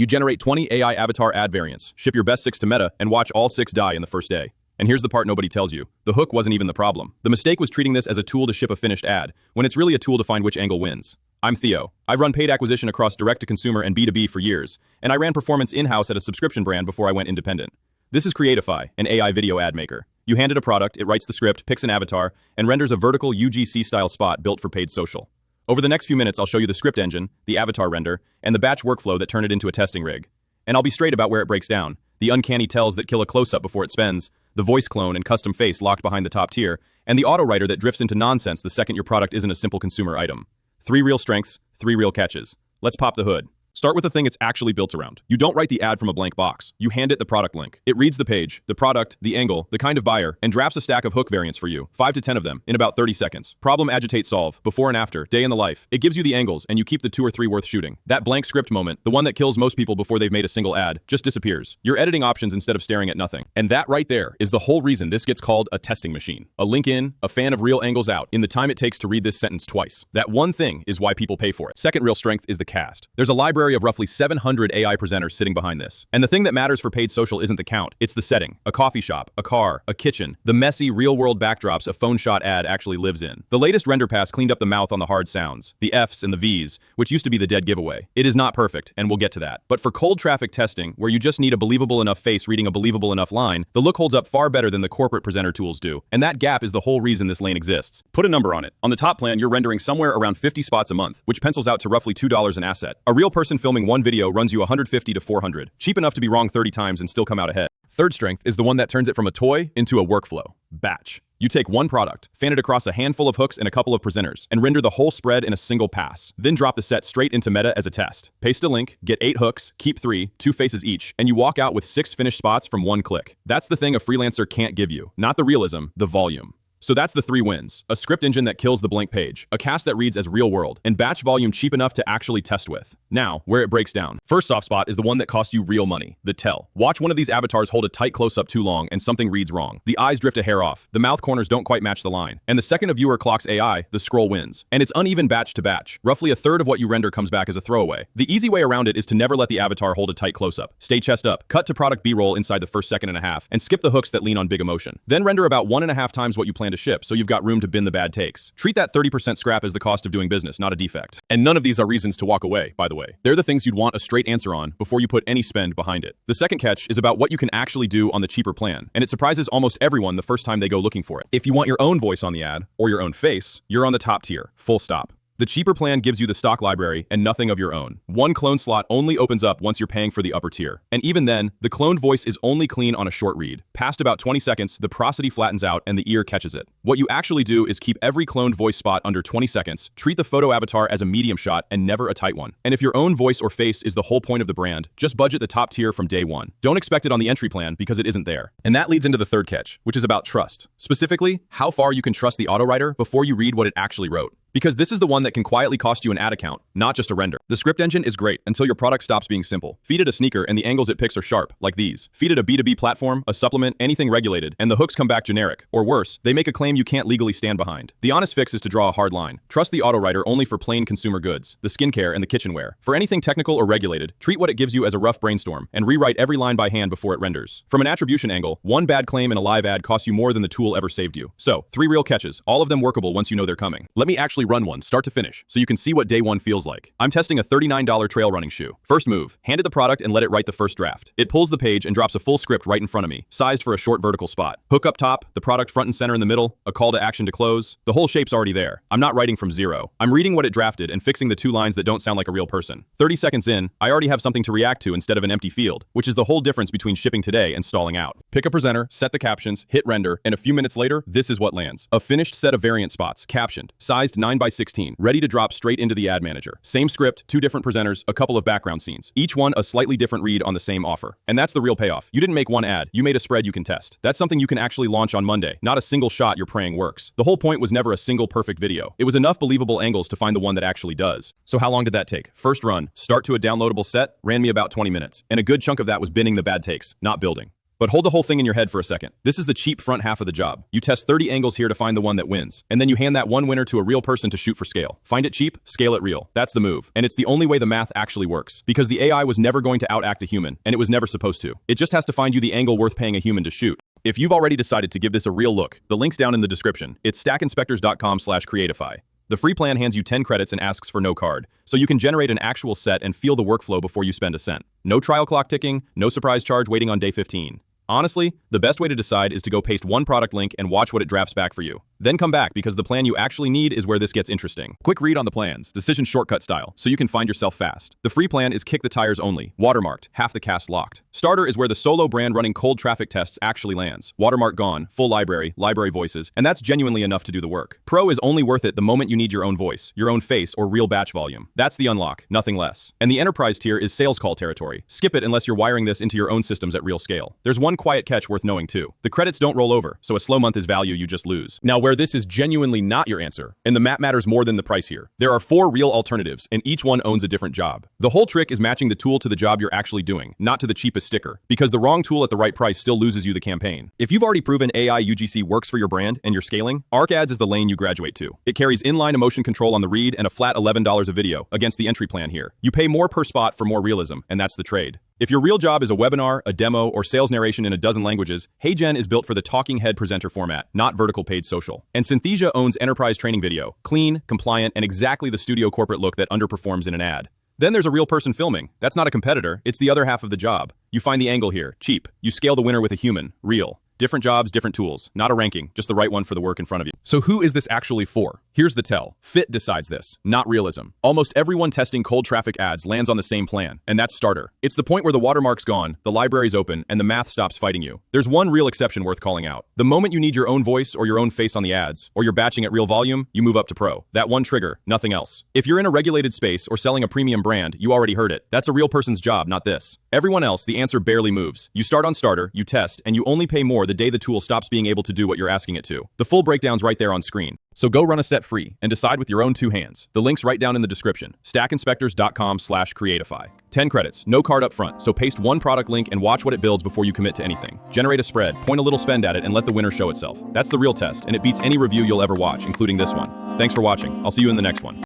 You generate 20 AI avatar ad variants, ship your best 6 to Meta, and watch all 6 die in the first day. And here's the part nobody tells you. The hook wasn't even the problem. The mistake was treating this as a tool to ship a finished ad, when it's really a tool to find which angle wins. I'm Theo. I've run paid acquisition across direct-to-consumer and B2B for years, and I ran performance in-house at a subscription brand before I went independent. This is Creatify, an AI video ad maker. You hand it a product, it writes the script, picks an avatar, and renders a vertical UGC-style spot built for paid social. Over the next few minutes, I'll show you the script engine, the avatar render, and the batch workflow that turn it into a testing rig. And I'll be straight about where it breaks down. The uncanny tells that kill a close-up before it spends, the voice clone and custom face locked behind the top tier, and the auto-writer that drifts into nonsense the second your product isn't a simple consumer item. 3 real strengths, 3 real catches. Let's pop the hood. Start with the thing it's actually built around. You don't write the ad from a blank box. You hand it the product link. It reads the page, the product, the angle, the kind of buyer, and drafts a stack of hook variants for you, 5 to 10 of them, in about 30 seconds. Problem, agitate, solve, before and after, day in the life. It gives you the angles, and you keep the 2 or 3 worth shooting. That blank script moment, the one that kills most people before they've made a single ad, just disappears. You're editing options instead of staring at nothing. And that right there is the whole reason this gets called a testing machine. A link in, a fan of real angles out, in the time it takes to read this sentence twice. That one thing is why people pay for it. Second real strength is the cast. There's a library of roughly 700 AI presenters sitting behind this. And the thing that matters for paid social isn't the count, it's the setting. A coffee shop, a car, a kitchen, the messy real-world backdrops a phone shot ad actually lives in. The latest render pass cleaned up the mouth on the hard sounds, the Fs and the Vs, which used to be the dead giveaway. It is not perfect, and we'll get to that. But for cold traffic testing, where you just need a believable enough face reading a believable enough line, the look holds up far better than the corporate presenter tools do. And that gap is the whole reason this lane exists. Put a number on it. On the top plan, you're rendering somewhere around 50 spots a month, which pencils out to roughly $2 an asset. A real person filming one video runs you 150 to 400. Cheap enough to be wrong 30 times and still come out ahead. Third strength is the one that turns it from a toy into a workflow. Batch. You take one product, fan it across a handful of hooks and a couple of presenters, and render the whole spread in a single pass. Then drop the set straight into Meta as a test. Paste a link, get 8 hooks, keep 3, 2 faces each, and you walk out with 6 finished spots from one click. That's the thing a freelancer can't give you. Not the realism, the volume. So that's the 3 wins. A script engine that kills the blank page, a cast that reads as real world, and batch volume cheap enough to actually test with. Now, where it breaks down. First soft spot is the one that costs you real money, the tell. Watch one of these avatars hold a tight close-up too long and something reads wrong. The eyes drift a hair off, the mouth corners don't quite match the line, and the second a viewer clocks AI, the scroll wins. And it's uneven batch to batch. Roughly a third of what you render comes back as a throwaway. The easy way around it is to never let the avatar hold a tight close-up. Stay chest up, cut to product B-roll inside the first second and a half, and skip the hooks that lean on big emotion. Then render about 1.5 times what you plan to ship, so you've got room to bin the bad takes. Treat that 30% scrap as the cost of doing business, not a defect. And none of these are reasons to walk away, by the way. They're the things you'd want a straight answer on before you put any spend behind it. The second catch is about what you can actually do on the cheaper plan, and it surprises almost everyone the first time they go looking for it. If you want your own voice on the ad, or your own face, you're on the top tier, full stop. The cheaper plan gives you the stock library and nothing of your own. One clone slot only opens up once you're paying for the upper tier. And even then, the cloned voice is only clean on a short read. Past about 20 seconds, the prosody flattens out and the ear catches it. What you actually do is keep every cloned voice spot under 20 seconds, treat the photo avatar as a medium shot and never a tight one. And if your own voice or face is the whole point of the brand, just budget the top tier from day one. Don't expect it on the entry plan because it isn't there. And that leads into the third catch, which is about trust. Specifically, how far you can trust the auto-writer before you read what it actually wrote. Because this is the one that can quietly cost you an ad account, not just a render. The script engine is great until your product stops being simple. Feed it a sneaker and the angles it picks are sharp, like these. Feed it a B2B platform, a supplement, anything regulated, and the hooks come back generic. Or worse, they make a claim you can't legally stand behind. The honest fix is to draw a hard line. Trust the auto-writer only for plain consumer goods, the skincare and the kitchenware. For anything technical or regulated, treat what it gives you as a rough brainstorm, and rewrite every line by hand before it renders. From an attribution angle, one bad claim in a live ad costs you more than the tool ever saved you. So, 3 real catches, all of them workable once you know they're coming. Let me actually run one, start to finish, so you can see what day one feels like. I'm testing a $39 trail running shoe. First move, hand it the product and let it write the first draft. It pulls the page and drops a full script right in front of me, sized for a short vertical spot. Hook up top, the product front and center in the middle, a call to action to close. The whole shape's already there. I'm not writing from zero. I'm reading what it drafted and fixing the 2 lines that don't sound like a real person. 30 seconds in, I already have something to react to instead of an empty field, which is the whole difference between shipping today and stalling out. Pick a presenter, set the captions, hit render, and a few minutes later, this is what lands. A finished set of variant spots, captioned, sized 9x16, ready to drop straight into the ad manager. Same script, 2 different presenters, a couple of background scenes. Each one a slightly different read on the same offer. And that's the real payoff. You didn't make one ad, you made a spread you can test. That's something you can actually launch on Monday, not a single shot you're praying works. The whole point was never a single perfect video. It was enough believable angles to find the one that actually does. So how long did that take? First run, start to a downloadable set, ran me about 20 minutes. And a good chunk of that was binning the bad takes, not building. But hold the whole thing in your head for a second. This is the cheap front half of the job. You test 30 angles here to find the one that wins, and then you hand that one winner to a real person to shoot for scale. Find it cheap, scale it real. That's the move. And it's the only way the math actually works, because the AI was never going to outact a human, and it was never supposed to. It just has to find you the angle worth paying a human to shoot. If you've already decided to give this a real look, the link's down in the description. It's stackinspectors.com/creatify. The free plan hands you 10 credits and asks for no card, so you can generate an actual set and feel the workflow before you spend a cent. No trial clock ticking, no surprise charge waiting on day 15. Honestly, the best way to decide is to go paste one product link and watch what it drafts back for you. Then come back, because the plan you actually need is where this gets interesting. Quick read on the plans, decision shortcut style, so you can find yourself fast. The free plan is kick the tires only, watermarked, half the cast locked. Starter is where the solo brand running cold traffic tests actually lands. Watermark gone, full library voices, and that's genuinely enough to do the work. Pro is only worth it the moment you need your own voice, your own face, or real batch volume. That's the unlock, nothing less. And the enterprise tier is sales call territory. Skip it unless you're wiring this into your own systems at real scale. There's one quiet catch worth knowing too. The credits don't roll over, so a slow month is value you just lose. Now, where this is genuinely not your answer, and the map matters more than the price here, there are 4 real alternatives, and each one owns a different job. The whole trick is matching the tool to the job you're actually doing, not to the cheapest sticker, because the wrong tool at the right price still loses you the campaign. If you've already proven AI UGC works for your brand and you're scaling, Arc Ads is the lane you graduate to. It carries inline emotion control on the read and a flat $11 a video against the entry plan here. You pay more per spot for more realism, and that's the trade. If your real job is a webinar, a demo, or sales narration in a dozen languages, HeyGen is built for the talking head presenter format, not vertical paid social. And Synthesia owns enterprise training video, clean, compliant, and exactly the studio corporate look that underperforms in an ad. Then there's a real person filming. That's not a competitor, it's the other half of the job. You find the angle here, cheap. You scale the winner with a human, real. Different jobs, different tools. Not a ranking, just the right one for the work in front of you. So who is this actually for? Here's the tell. Fit decides this, not realism. Almost everyone testing cold traffic ads lands on the same plan, and that's Starter. It's the point where the watermark's gone, the library's open, and the math stops fighting you. There's one real exception worth calling out. The moment you need your own voice or your own face on the ads, or you're batching at real volume, you move up to Pro. That one trigger, nothing else. If you're in a regulated space or selling a premium brand, you already heard it. That's a real person's job, not this. Everyone else, the answer barely moves. You start on Starter, you test, and you only pay more the day the tool stops being able to do what you're asking it to. The full breakdown's right there on screen. So go run a set free and decide with your own 2 hands. The link's right down in the description. stackinspectors.com/creatify. 10 credits, no card up front, so paste one product link and watch what it builds before you commit to anything. Generate a spread, point a little spend at it, and let the winner show itself. That's the real test, and it beats any review you'll ever watch, including this one. Thanks for watching. I'll see you in the next one.